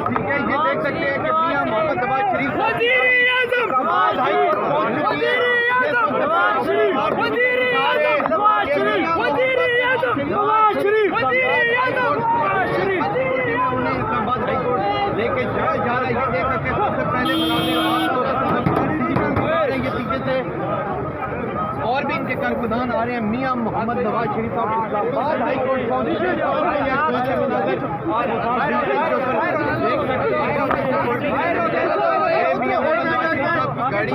ठीक है, ये देख सकते हैं कि मियां मोहम्मद नवाज शरीफ लेके जा रहा है। ये देख सकते हैं सबसे पहले पीछे से और भी इनके कारकुनान आ रहे हैं। मियां मोहम्मद नवाज शरीफ साहब इस्लामाबाद हाई कोर्ट गाड़ी